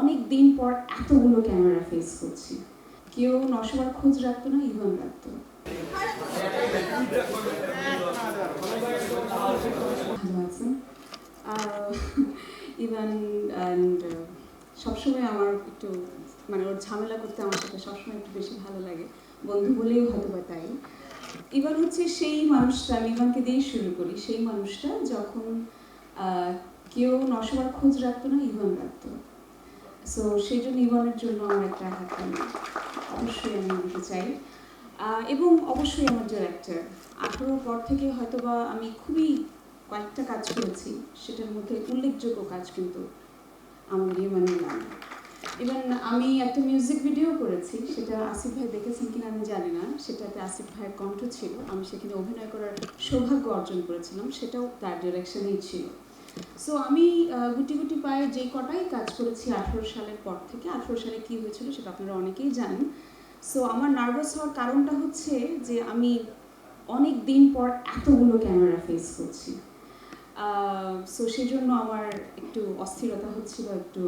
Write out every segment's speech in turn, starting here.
অনেক দিন পর এতগুলো ক্যামেরা ফেস করছি। কেউ নশবার খোঁজ রাখতো না, ইভান রাখতো। ভালো আছেন ইভান অ্যান্ড সবসময় আমার একটু মানে ওর ঝামেলা করতে আমার সাথে সবসময় একটু বেশি ভালো লাগে, বন্ধু বলেই হয়তো বা তাই। ইভান হচ্ছে সেই মানুষটা, আমি ইভানকে দিয়েই শুরু করি, সেই মানুষটা যখন কেউ নশবার খোঁজ রাখতো না, ইভান রাখতো। সো সেই জন্য ইভানের জন্য আমার একটা হাততালি অবশ্যই আমি দিতে চাই। এবং অবশ্যই আমার ডিরেক্টর 18 পর থেকে হয়তোবা আমি খুবই কয়েকটা কাজ করেছি, সেটার মধ্যে উল্লেখযোগ্য কাজ কিন্তু আমাদের ইভানের নাম। ইভেন আমি একটা মিউজিক ভিডিও করেছি, সেটা আসিফ ভাই দেখেছেন কিনা আমি জানি না, সেটাতে আসিফ ভাইয়ের কণ্ঠ ছিল, আমি সেখানে অভিনয় করার সৌভাগ্য অর্জন করেছিলাম, সেটাও তার ডিরেকশনেই ছিল। সো আমি গুটি গুটি পায়ে যে কটাই কাজ করেছি 18 সালের পর থেকে, 18 সালে কী হয়েছিল সেটা আপনারা অনেকেই জানেন। সো আমার নার্ভাস হওয়ার কারণটা হচ্ছে যে আমি অনেক দিন পর এতগুলো ক্যামেরা ফেস করছি। সো সেই জন্য আমার একটু অস্থিরতা হচ্ছিল, একটু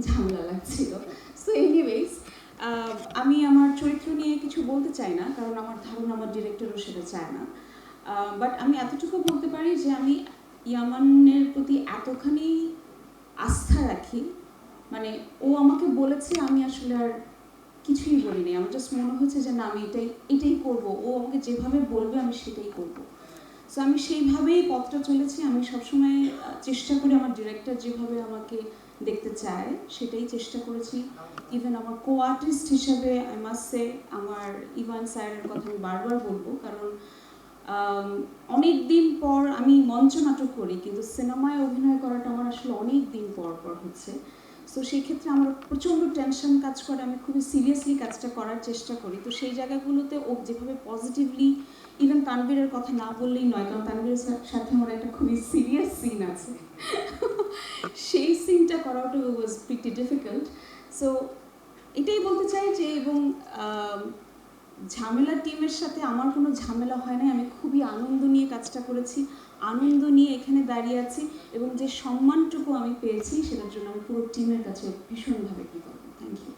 ঝামেলা লাগছিল। সো এনিওয়েজ, আমি আমার চরিত্র নিয়ে কিছু বলতে চাই না, কারণ আমার ধারণা আমার ডিরেক্টরও সেটা চায় না। বাট আমি এতটুকু বলতে পারি যে আমি ইয়ামানের প্রতি এতখানি আস্থা রাখি, মানে ও আমাকে বলেছে, আমি আসলে আর কিছুই বলিনি, আমার জাস্ট মনে হচ্ছে যে না আমি এটাই করবো, ও আমাকে যেভাবে বলবে আমি সেটাই করবো। সো আমি সেইভাবেই পথটা চলেছি। আমি সবসময় চেষ্টা করি আমার ডিরেক্টর যেভাবে আমাকে দেখতে চায় সেটাই চেষ্টা করেছি। ইভেন আমার কো আর্টিস্ট হিসাবে আই মাস্ট সে আমার ইভান স্যারের কথা আমি বারবার বলবো, কারণ অনেক দিন পর আমি মঞ্চ নাটক করি, কিন্তু সিনেমায় অভিনয় করাটা আমার আসলে অনেক দিন পর হচ্ছে। সো সেই ক্ষেত্রে আমার প্রচণ্ড টেনশন কাজ করে, আমি খুবই সিরিয়াসলি কাজটা করার চেষ্টা করি। তো সেই জায়গাগুলোতে ও যেভাবে পজিটিভলি, ইভেন তানভীরের কথা না বললেই নয়, কারণ তানভীরের সাথে আমার একটা খুবই সিরিয়াস সিন আছে, সেই সিনটা করাটা ওয়াজ প্রিটি ডিফিকাল্ট। সো এটাই বলতে চাই যে, এবং ঝামেলা টিমের সাথে আমার কোনো ঝামেলা হয় নাই, আমি খুবই আনন্দ নিয়ে কাজটা করেছি, আনন্দ নিয়ে এখানে দাঁড়িয়ে আছি, এবং যে সম্মানটুকু আমি পেয়েছি সেটার জন্য আমি পুরো টিমের কাছে ভীষণভাবে কৃতজ্ঞ। Thank you.